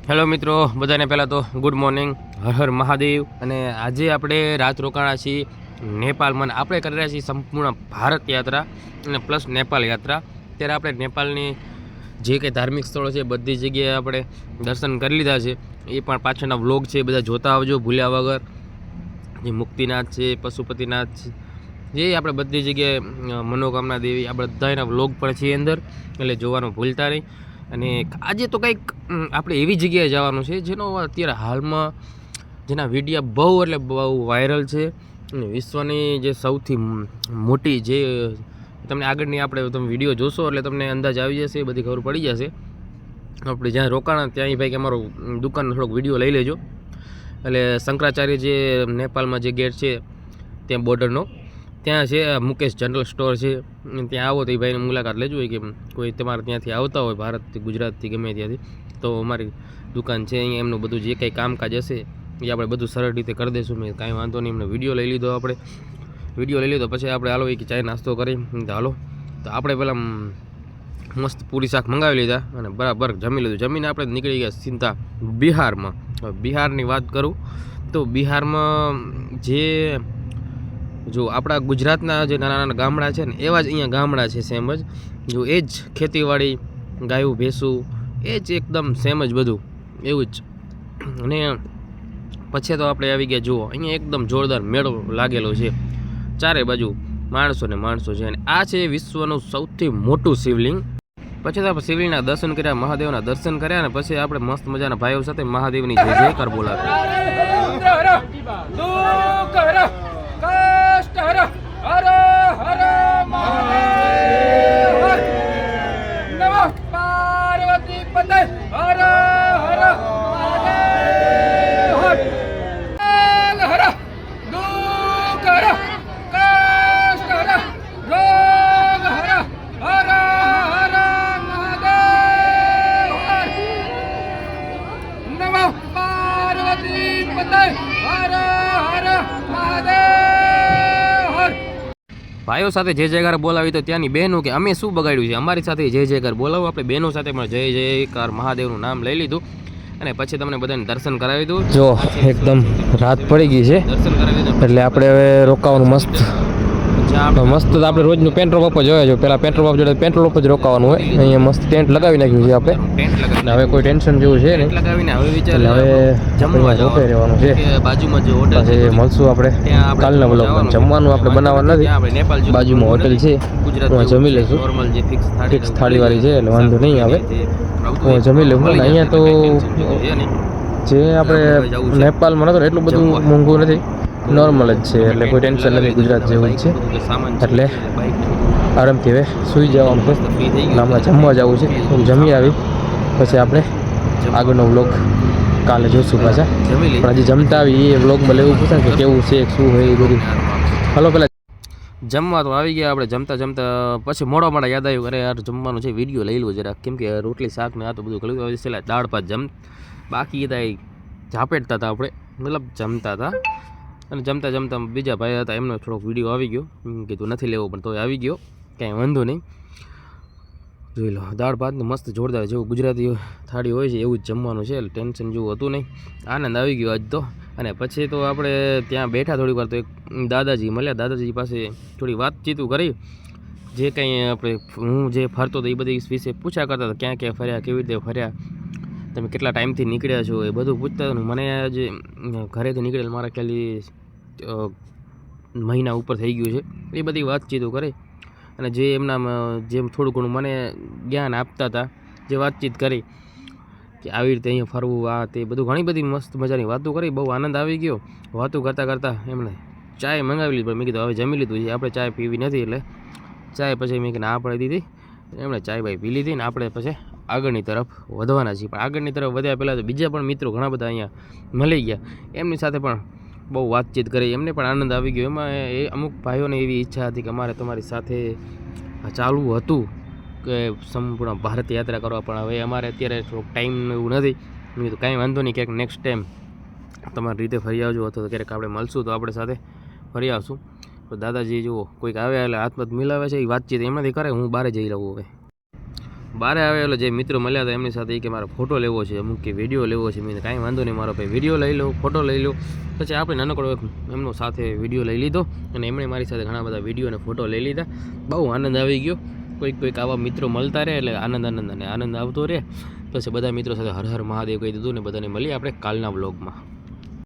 Hello મિત્રો, બધાને પહેલાં તો ગુડ મોર્નિંગ, હર હર મહાદેવ. અને આજે આપણે રાત રોકાણા છીએ નેપાળમાં. આપણે કરી રહ્યા છીએ સંપૂર્ણ ભારત યાત્રા અને પ્લસ નેપાળ યાત્રા. ત્યારે આપણે નેપાળની જે કંઈ ધાર્મિક સ્થળો છે બધી જગ્યાએ આપણે દર્શન કરી લીધા છે. એ પણ પાછળના વ્લોગ છે, બધા જોતા આવજો ભૂલ્યા વગર. જે મુક્તિનાથ છે, પશુપતિનાથ છે, જે આપણે બધી જગ્યાએ મનોકામના દેવી, આ બધાના વ્લોગ પણ છે અંદર, એટલે જોવાનું ભૂલતા નહીં. અને આજે તો કંઈક આપણે એવી જગ્યાએ જવાનું છે જેનો અત્યારે હાલમાં જેના વિડીયો બહુ એટલે બહુ વાયરલ છે. અને વિશ્વની જે સૌથી મોટી જે તમને આગળની આપણે તમે વિડીયો જોશો એટલે તમને અંદાજ આવી જશે, બધી ખબર પડી જશે. આપણે જ્યાં રોકાણા ત્યાં ભાઈ કે અમારો દુકાનનો થોડોક વિડીયો લઈ લેજો. એટલે શંકરાચાર્ય જે નેપાળમાં જે ગેટ છે ત્યાં બોર્ડરનો, ત્યાં છે મુકેશ જનરલ સ્ટોર છે. ત્યાં આવો તો એ ભાઈની મુલાકાત લેજો. કે કોઈ તમારે ત્યાંથી આવતા હોય ભારતથી, ગુજરાતથી, ગમે ત્યાંથી, તો અમારી દુકાન છે અહીંયા. એમનું બધું જે કંઈ કામકાજ હશે એ આપણે બધું સરળ રીતે કરી દઈશું. મેં કાંઈ વાંધો નહીં. એમને વિડીયો લઈ લીધો, આપણે વિડીયો લઈ લીધો પછી આપણે હાલો કે ચાય નાસ્તો કરી તો હાલો. તો આપણે પહેલાં મસ્ત પૂરી શાક મંગાવી લીધા અને બરાબર જમી લીધું. જમીને આપણે નીકળી ગયા સીધા બિહારમાં. બિહારની વાત કરું તો બિહારમાં જે જો આપણા ગુજરાતના જે નાના નાના ગામડા છે ને એવા જ અહીંયા ગામડા છે સેમ જ. જો એ જ ખેતીવાડી, ગાયું ભેંસું, એ જ એકદમ સેમ જ બધું એવું જ. અને પછી તો આપણે આવી ગયા, જુઓ અહીંયા એકદમ જોરદાર મેળો લાગેલો છે, ચારે બાજુ માણસો ને માણસો છે. અને આ છે વિશ્વનું સૌથી મોટું શિવલિંગ. પછી તો આપણે શિવલિંગના દર્શન કર્યા, મહાદેવના દર્શન કર્યા, અને પછી આપણે મસ્ત મજાના ભાઈઓ સાથે મહાદેવની જય જયકાર બોલાવ્યા. હર હર મહાદેવ, નમઃ પાર્વતી પતય, હર હર મહાદેવ, હર દુઃખ હર, કષ્ટ હર, રોગ હર, હર હર મહાદેવ, નમઃ પાર્વતી પતય, હર હર મહાદેવ. ભાઈઓ સાથે જય જયકાર બોલાવી તો ત્યાંની બહેનો કે અમે શું બગાડ્યું છે, અમારી સાથે જય જયકાર બોલાવો. આપણે બહેનો સાથે પણ જય જયકાર મહાદેવનું નામ લઈ લીધું અને પછી તમને બધાને દર્શન કરાવી દઉં. જો એકદમ રાત પડી ગઈ છે દર્શન કરાવી દઉં એટલે આપણે હવે રોકાવાનું મસ્ત મસ્ત. આપણે રોજનું પેટ્રોલ પંપ જ હોય, જો પહેલાં પેટ્રોલ પંપ જોડે પેટ્રોલ પંપ જ રોકાવાનું હોય. અહીંયા મસ્ત ટેન્ટ લગાવી નાખ્યું છે આપણે. હવે કોઈ ટેન્શન જેવું છે નહીં. લગાવીને હવે વિચાર હવે જમવા રોકાઈ રહેવાનું છે. બાજુમાં જે હોટલ છે મળશું આપણે કાલના બ્લોગમાં. જમવાનું આપણે બનાવવાનું નથી, બાજુમાં હોટલ છે હું જમી લઈશું. ફિક્સ થાળીવાળી છે એટલે વાંધો નહીં આવે, હું જમી લઉં. અહીંયા તો જે આપણે નેપાળમાં નતો એટલું બધું મોંઘું નથી, નોર્મલ જ છે, એટલે કોઈ ટેન્શન નથી, ગુજરાત જેવું જ છે. એટલે આરામથી હવે સૂઈ જવાનું છે. હમણાં જમવા જવું છે, હું જમી આવી પછી આપણે આગળનો વ્લોગ કાલે જોઈશું પાછા. પણ હજી જમતા આવી એ વ્લોગમાં લેવું પૂછે કે કેવું છે શું હોય એ બધું. હલો પહેલાં જમવા તો આવી ગયા આપણે. જમતા જમતા પછી મોડા યાદ આવ્યું, અરે યાર જમવાનું છે, વિડીયો લઈ લઉં જરા, કેમ કે રોટલી શાક ને આ તો બધું કર્યું. છેલ્લા દાળ ભાત બાકી હતા એ ઝાપેટતા હતા આપણે, મતલબ જમતા હતા. અને જમતા જમતા બીજા ભાઈ હતા, એમનો થોડોક વિડીયો આવી ગયો, કીધું નથી લેવો પણ તો આવી ગયો, કાંઈ વાંધો નહીં. જોઈ લો દાળ ભાતનું મસ્ત જોરદાર જેવું ગુજરાતી થાળી હોય છે એવું જ જમવાનું છે, એટલે ટેન્શન જેવું હતું નહીં, આનંદ આવી ગયો આજ તો. અને પછી તો આપણે ત્યાં બેઠા થોડી વાર, તો એક દાદાજી મળ્યા. દાદાજી પાસે થોડી વાતચીતું કરી, જે કંઈ આપણે હું જે ફરતો હતો એ બધી વિશે પૂછ્યા કરતા હતા, ક્યાં ક્યાં ફર્યા, કેવી રીતે ફર્યા, તમે કેટલા ટાઈમથી નીકળ્યા છો, એ બધું પૂછતા હતા. મને જે ઘરેથી નીકળેલ મારા ખ્યાલથી મહિના ઉપર થઈ ગયું છે. એ બધી વાતચીતો કરી અને જે એમના જેમ થોડું ઘણું મને જ્ઞાન આપતા હતા, જે વાતચીત કરી કે આવી રીતે અહીંયા ફરવું, આ તે બધું ઘણી બધી મસ્ત મજાની વાતો કરી. બહુ આનંદ આવી ગયો. વાતો કરતાં કરતાં એમણે ચાય મંગાવી લીધી, પણ મેં કીધું હવે જમી લીધું છે, આપણે ચાય પીવી નથી, એટલે ચાય પછી મેં ના પાડી દીધી. એમણે ચાય ભાઈ પી લીધી ને આપણે પછી આગળની તરફ વધવાના છીએ. પણ આગળની તરફ વધ્યા પહેલાં તો બીજા પણ મિત્રો ઘણા બધા અહીંયા મળી ગયા, એમની સાથે પણ બહુ વાતચીત કરી, એમને પણ આનંદ આવી ગયો. એમાં એ અમુક ભાઈઓને એવી ઈચ્છા હતી કે અમારે તમારી સાથે ચાલવું હતું કે સંપૂર્ણ ભારત યાત્રા કરવા, પણ હવે અમારે અત્યારે થોડોક ટાઈમ એવું નથી. મેં કીધું કાંઈ વાંધો નહીં, ક્યાંક નેક્સ્ટ ટાઈમ તમારી રીતે ફરી આવજો, અથવા તો ક્યારેક આપણે મળશું તો આપણે સાથે ફરી આવશું. તો દાદાજી જુઓ કોઈક આવે એટલે હાથ મિલાવે છે, એ વાતચીત એમનાથી કરે, હું બહાર જઈ રહું હવે. બહાર આવે એટલે જે મિત્રો મળ્યા હતા એમની સાથે કે મારો ફોટો લેવો છે, અમુક કે વિડીયો લેવો છે. મેં કાંઈ વાંધો નહીં મારો ભાઈ, વિડીયો લઈ લો, ફોટો લઈ લો. પછી આપણે નાનકડો એમનો સાથે વિડીયો લઈ લીધો અને એમણે મારી સાથે ઘણા બધા વિડીયો અને ફોટો લઈ લીધા. બહુ આનંદ આવી ગયો. કોઈક આવા મિત્રો મળતા રહે એટલે આનંદ આવતો રહે. પછી બધા મિત્રો સાથે હર હર મહાદેવ કહી દીધું ને બધાને મળીએ આપણે કાલના વ્લોગમાં.